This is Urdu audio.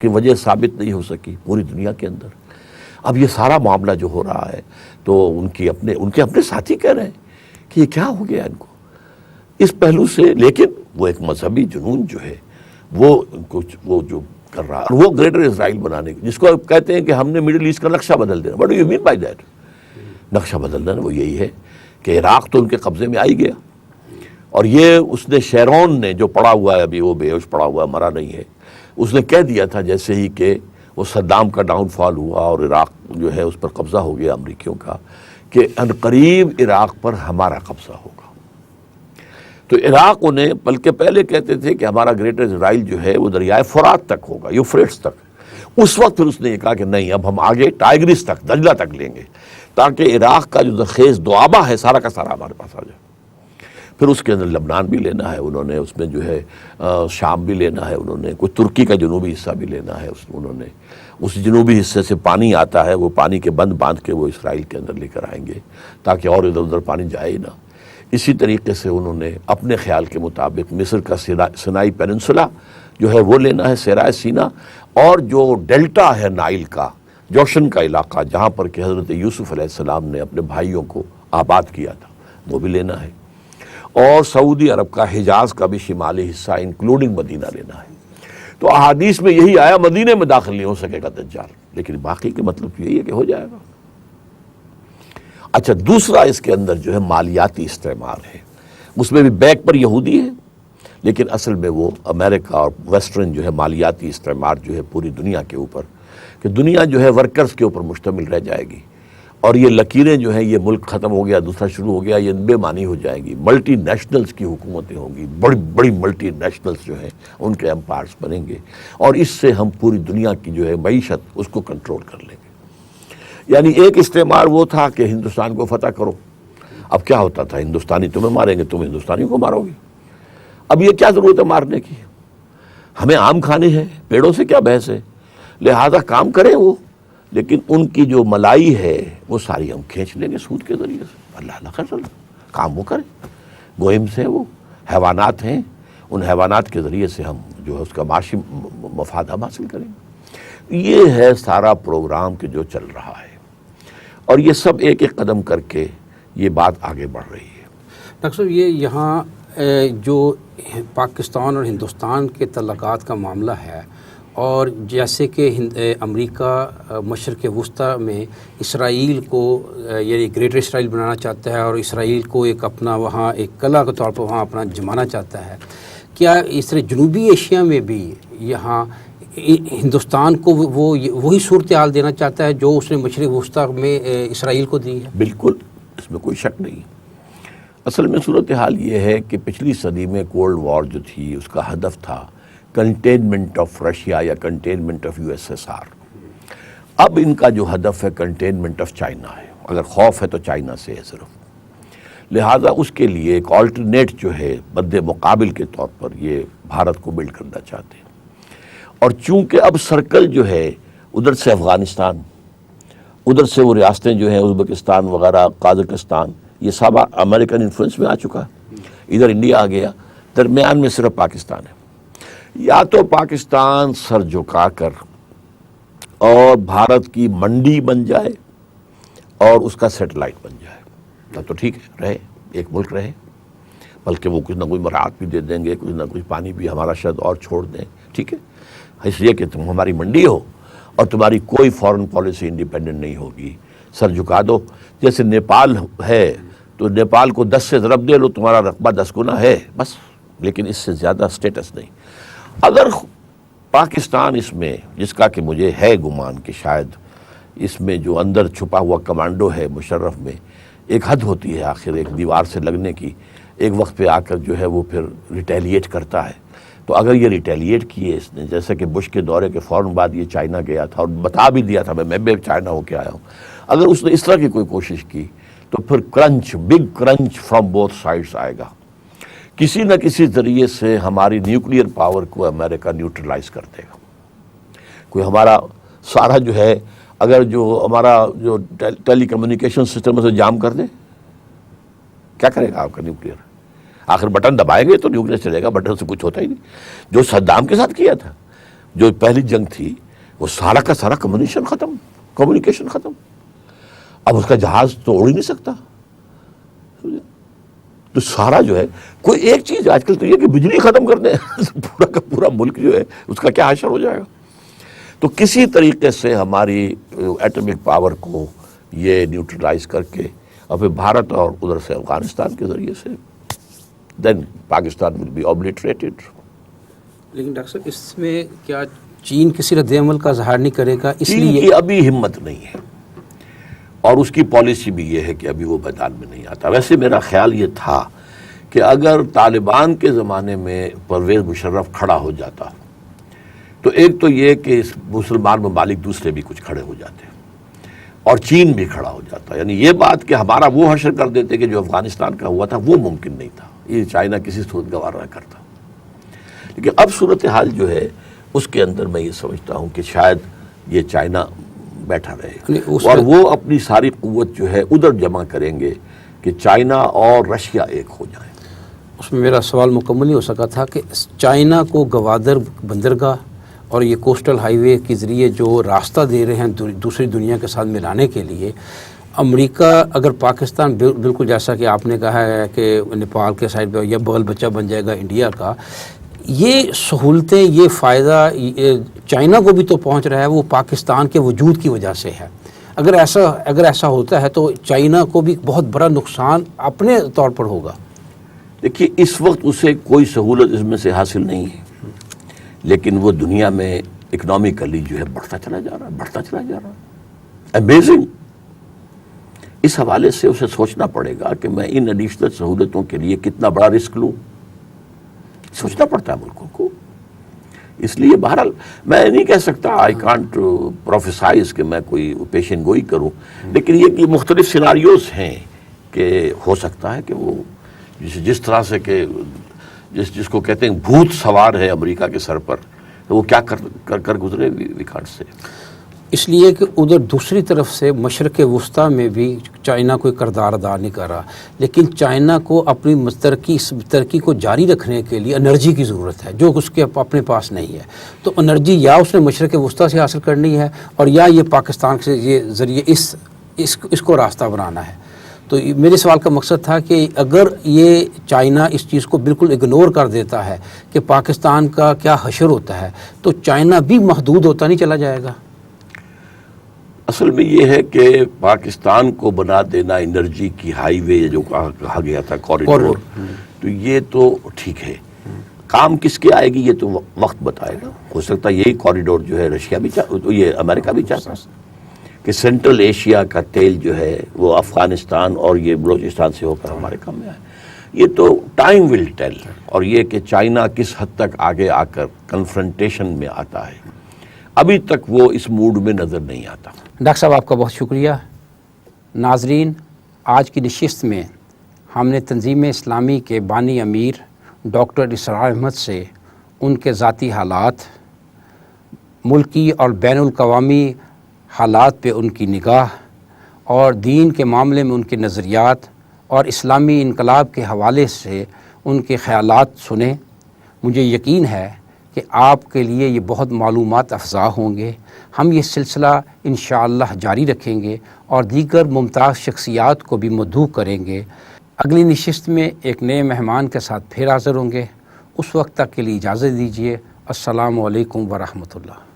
کی وجہ ثابت نہیں ہو سکی پوری دنیا کے اندر۔ اب یہ سارا معاملہ جو ہو رہا ہے تو ان کے اپنے ساتھی کہہ رہے ہیں کہ یہ کیا ہو گیا ان کو اس پہلو سے، لیکن وہ ایک مذہبی جنون جو ہے وہ جو کر رہا ہے وہ گریٹر اسرائیل بنانے کی، جس کو کہتے ہیں کہ ہم نے مڈل ایسٹ کا نقشہ بدل دینا۔ What do you mean by that? نقشہ بدلنا وہ یہی ہے کہ عراق تو ان کے قبضے میں آئی گیا، اور یہ اس نے شیرون نے جو پڑا ہوا ہے ابھی، وہ بے ہوش پڑا ہوا ہے، مرا نہیں ہے، اس نے کہہ دیا تھا جیسے ہی کہ وہ صدام کا ڈاؤن فال ہوا اور عراق جو ہے اس پر قبضہ ہو گیا امریکیوں کا، کہ عنقریب عراق پر ہمارا قبضہ ہوگا۔ تو عراق انہیں بلکہ پہلے کہتے تھے کہ ہمارا گریٹر اسرائیل جو ہے وہ دریائے فرات تک ہوگا، یوفریٹس تک۔ اس وقت پھر اس نے یہ کہا کہ نہیں، اب ہم آگے ٹائگرس تک، دجلہ تک لیں گے، تاکہ عراق کا جو زرخیز دوآبہ ہے سارا کا سارا ہمارے پاس آ جائے۔ پھر اس کے اندر لبنان بھی لینا ہے انہوں نے، اس میں جو ہے شام بھی لینا ہے انہوں نے، کوئی ترکی کا جنوبی حصہ بھی لینا ہے انہوں نے۔ اس جنوبی حصے سے پانی آتا ہے، وہ پانی کے بند باندھ کے وہ اسرائیل کے اندر لے کر آئیں گے تاکہ اور ادھر ادھر پانی جائے ہی نہ۔ اسی طریقے سے انہوں نے اپنے خیال کے مطابق مصر کا سینائی پیننسولا جو ہے وہ لینا ہے، صحرائے سینا، اور جو ڈیلٹا ہے نائل کا، جوشن کا علاقہ جہاں پر کہ حضرت یوسف علیہ السلام نے اپنے بھائیوں کو آباد کیا تھا، وہ بھی لینا ہے، اور سعودی عرب کا حجاز کا بھی شمالی حصہ انکلوڈنگ مدینہ لینا ہے۔ تو احادیث میں یہی آیا، مدینے میں داخل نہیں ہو سکے گا دجال، لیکن باقی کے مطلب یہی ہے کہ ہو جائے گا۔ اچھا، دوسرا اس کے اندر جو ہے مالیاتی استعمار ہے، اس میں بھی بیک پر یہودی ہے، لیکن اصل میں وہ امریکہ اور ویسٹرن جو ہے مالیاتی استعمار جو ہے پوری دنیا کے اوپر، کہ دنیا جو ہے ورکرز کے اوپر مشتمل رہ جائے گی، اور یہ لکیریں جو ہیں، یہ ملک ختم ہو گیا دوسرا شروع ہو گیا، یہ بے معنی ہو جائیں گی۔ ملٹی نیشنلز کی حکومتیں ہوں گی، بڑی بڑی ملٹی نیشنلز جو ہیں ان کے امپائرز بنیں گے، اور اس سے ہم پوری دنیا کی جو ہے معیشت اس کو کنٹرول کر لیں گے۔ یعنی ایک استعمار وہ تھا کہ ہندوستان کو فتح کرو، اب کیا ہوتا تھا، ہندوستانی تمہیں ماریں گے، تم ہندوستانیوں کو مارو گے۔ اب یہ کیا ضرورت ہے مارنے کی، ہمیں آم کھانے ہیں، پیڑوں سے کیا بحث ہے، لہذا کام کریں وہ، لیکن ان کی جو ملائی ہے وہ ساری ہم کھینچ لیں گے سود کے ذریعے سے۔ اللہ خیر کام وہ کریں، گوئم سے وہ حیوانات ہیں، ان حیوانات کے ذریعے سے ہم جو ہے اس کا معاشی مفاد ہم حاصل کریں گے۔ یہ ہے سارا پروگرام کہ جو چل رہا ہے، اور یہ سب ایک ایک قدم کر کے یہ بات آگے بڑھ رہی ہے۔ ڈاکٹر صاحب، یہ یہاں جو پاکستان اور ہندوستان کے تعلقات کا معاملہ ہے، اور جیسے کہ امریکہ مشرق وسطیٰ میں اسرائیل کو یعنی گریٹر اسرائیل بنانا چاہتا ہے، اور اسرائیل کو ایک اپنا وہاں ایک قلعہ کے طور پر وہاں اپنا جمانا چاہتا ہے، کیا اس طرح جنوبی ایشیا میں بھی یہاں ہندوستان کو وہی صورتحال دینا چاہتا ہے جو اس نے مشرق وسطیٰ میں اسرائیل کو دی ہے؟ بالکل، اس میں کوئی شک نہیں۔ اصل میں صورتحال یہ ہے کہ پچھلی صدی میں کولڈ وار جو تھی اس کا ہدف تھا کنٹینمنٹ آف رشیا یا containment of U S S R. اب ان کا جو ہدف ہے کنٹینمنٹ آف چائنا ہے، اگر خوف ہے تو چائنا سے ہے صرف، لہٰذا اس کے لیے ایک آلٹرنیٹ جو ہے مد مقابل کے طور پر یہ بھارت کو بلڈ کرنا چاہتے ہیں۔ اور چونکہ اب سرکل جو ہے ادھر سے افغانستان، ادھر سے وہ ریاستیں جو ہیں ازبکستان وغیرہ، قازقستان، یہ سب امریکن انفلوئنس میں آ چکا ہے، ادھر انڈیا آ گیا، درمیان میں صرف پاکستان ہے۔ یا تو پاکستان سر جھکا کر اور بھارت کی منڈی بن جائے اور اس کا سیٹلائٹ بن جائے، تب تو ٹھیک ہے، رہے ایک ملک رہے، بلکہ وہ کچھ نہ کچھ مراعات بھی دے دیں گے، کچھ نہ کچھ پانی بھی ہمارا شاید اور چھوڑ دیں، ٹھیک ہے، اس لیے کہ تم ہماری منڈی ہو اور تمہاری کوئی فورن پالیسی انڈیپینڈنٹ نہیں ہوگی، سر جھکا دو۔ جیسے نیپال ہے تو نیپال کو 10 سے ضرب دے لو، تمہارا رقبہ 10 گنا ہے بس، لیکن اس سے زیادہ سٹیٹس نہیں۔ اگر پاکستان اس میں، جس کا کہ مجھے ہے گمان کہ شاید اس میں جو اندر چھپا ہوا کمانڈو ہے مشرف میں، ایک حد ہوتی ہے آخر ایک دیوار سے لگنے کی، ایک وقت پہ آ کر جو ہے وہ پھر ریٹیلیٹ کرتا ہے۔ تو اگر یہ ریٹیلیٹ کیے اس نے، جیسے کہ بش کے دورے کے فوراً بعد یہ چائنا گیا تھا اور بتا بھی دیا تھا میں بھی چائنا ہو کے آیا ہوں، اگر اس نے اس طرح کی کوئی کوشش کی تو پھر crunch, big crunch from both sides آئے گا۔ کسی نہ کسی ذریعے سے ہماری نیوکلیئر پاور کو امریکہ نیوٹرلائز کر دے گا۔ کوئی ہمارا سارا جو ہے، اگر جو ہمارا جو ٹیلی کمیونیکیشن سسٹم سے جام کر دے، کیا کرے گا آپ کا نیوکلیئر؟ آخر بٹن دبائیں گے تو نیوکلیئر چلے گا، بٹن سے کچھ ہوتا ہی نہیں۔ جو صدام کے ساتھ کیا تھا جو پہلی جنگ تھی وہ سارا کا سارا کمیونیکیشن ختم. اب اس کا جہاز تو اڑ ہی نہیں سکتا. تو سارا جو ہے کوئی ایک چیز آج کل تو یہ کہ بجلی ختم کر دیں پورا کا پورا ملک جو ہے اس کا کیا حشر ہو جائے گا. تو کسی طریقے سے ہماری ایٹمک پاور کو یہ نیوٹرلائز کر کے اور پھر بھارت اور ادھر سے افغانستان کے ذریعے سے دین پاکستان ول بی اوبلیٹریٹڈ. لیکن ڈاکٹر صاحب اس میں کیا چین کسی رد عمل کا اظہار نہیں کرے گا؟ اس چین لیے کی ابھی ہمت نہیں ہے اور اس کی پالیسی بھی یہ ہے کہ ابھی وہ میدان میں نہیں آتا. ویسے میرا خیال یہ تھا کہ اگر طالبان کے زمانے میں پرویز مشرف کھڑا ہو جاتا تو ایک تو یہ کہ اس مسلمان ممالک دوسرے بھی کچھ کھڑے ہو جاتے اور چین بھی کھڑا ہو جاتا. یعنی یہ بات کہ ہمارا وہ حشر کر دیتے کہ جو افغانستان کا ہوا تھا وہ ممکن نہیں تھا. یہ چائنا کسی صورت گوار نہ کرتا. لیکن اب صورتحال جو ہے اس کے اندر میں یہ سمجھتا ہوں کہ شاید یہ چائنا بیٹھا رہے اور وہ اپنی ساری قوت جو ہے ادھر جمع کریں گے کہ چائنا اور رشیا ایک ہو جائیں. اس میں میرا سوال مکمل نہیں ہو سکا تھا کہ چائنا کو گوادر بندرگاہ اور یہ کوسٹل ہائی وے کے ذریعے جو راستہ دے رہے ہیں دوسری دنیا کے ساتھ ملانے کے لیے، امریکہ اگر پاکستان بالکل جیسا کہ آپ نے کہا ہے کہ نیپال کے سائڈ پہ یا بغل بچہ بن جائے گا انڈیا کا، یہ سہولتیں یہ فائدہ چائنا کو بھی تو پہنچ رہا ہے، وہ پاکستان کے وجود کی وجہ سے ہے. اگر ایسا ہوتا ہے تو چائنا کو بھی بہت بڑا نقصان اپنے طور پر ہوگا. دیکھیے اس وقت اسے کوئی سہولت اس میں سے حاصل نہیں ہے، لیکن وہ دنیا میں اکنامیکلی جو ہے بڑھتا چلا جا رہا ہے. امیزنگ. اس حوالے سے اسے سوچنا پڑے گا کہ میں ان ایڈیشنل سہولتوں کے لیے کتنا بڑا رسک لوں. سوچنا پڑتا ہے ملکوں کو. اس لیے بہرحال میں نہیں کہہ سکتا آئی کانٹ پروفیسائز کہ میں کوئی پیشن گوئی کروں، لیکن یہ کہ مختلف سیناریوز ہیں کہ ہو سکتا ہے کہ وہ جس طرح سے کہ جس کو کہتے ہیں بھوت سوار ہے امریکہ کے سر پر، وہ کیا کر گزرے وی کانٹ سے. اس لیے کہ ادھر دوسری طرف سے مشرق وسطیٰ میں بھی چائنا کوئی کردار ادا نہیں کر رہا، لیکن چائنا کو اپنی ترقی کو جاری رکھنے کے لیے انرجی کی ضرورت ہے جو اس کے اپنے پاس نہیں ہے. تو انرجی یا اس نے مشرق وسطیٰ سے حاصل کرنی ہے اور یا یہ پاکستان سے یہ ذریعے اس کو راستہ بنانا ہے. تو میرے سوال کا مقصد تھا کہ اگر یہ چائنا اس چیز کو بالکل اگنور کر دیتا ہے کہ پاکستان کا کیا حشر ہوتا ہے تو چائنا بھی محدود ہوتا نہیں چلا جائے گا. اصل میں یہ ہے کہ پاکستان کو بنا دینا انرجی کی ہائی وے جو کہا گیا تھا کوریڈور، تو یہ تو ٹھیک ہے. کام کس کے آئے گی یہ تو وقت بتائے گا. ہو سکتا ہے یہی کوریڈور جو ہے رشیا بھی یہ امریکہ بھی چاہتا ہے کہ سینٹرل ایشیا کا تیل جو ہے وہ افغانستان اور یہ بلوچستان سے ہو کر ہمارے کام میں آئے. یہ تو ٹائم ول ٹیل. اور یہ کہ چائنا کس حد تک آگے آ کر کنفرنٹیشن میں آتا ہے، ابھی تک وہ اس موڈ میں نظر نہیں آتا. ڈاکٹر صاحب آپ کا بہت شکریہ. ناظرین، آج کی نشست میں ہم نے تنظیم اسلامی کے بانی امیر ڈاکٹر اسرار احمد سے ان کے ذاتی حالات، ملکی اور بین الاقوامی حالات پہ ان کی نگاہ اور دین کے معاملے میں ان کے نظریات اور اسلامی انقلاب کے حوالے سے ان کے خیالات سنے. مجھے یقین ہے کہ آپ کے لیے یہ بہت معلومات افزا ہوں گے. ہم یہ سلسلہ انشاءاللہ جاری رکھیں گے اور دیگر ممتاز شخصیات کو بھی مدعو کریں گے. اگلی نشست میں ایک نئے مہمان کے ساتھ پھر حاضر ہوں گے. اس وقت تک کے لیے اجازت دیجیے. السلام علیکم ورحمۃ اللہ.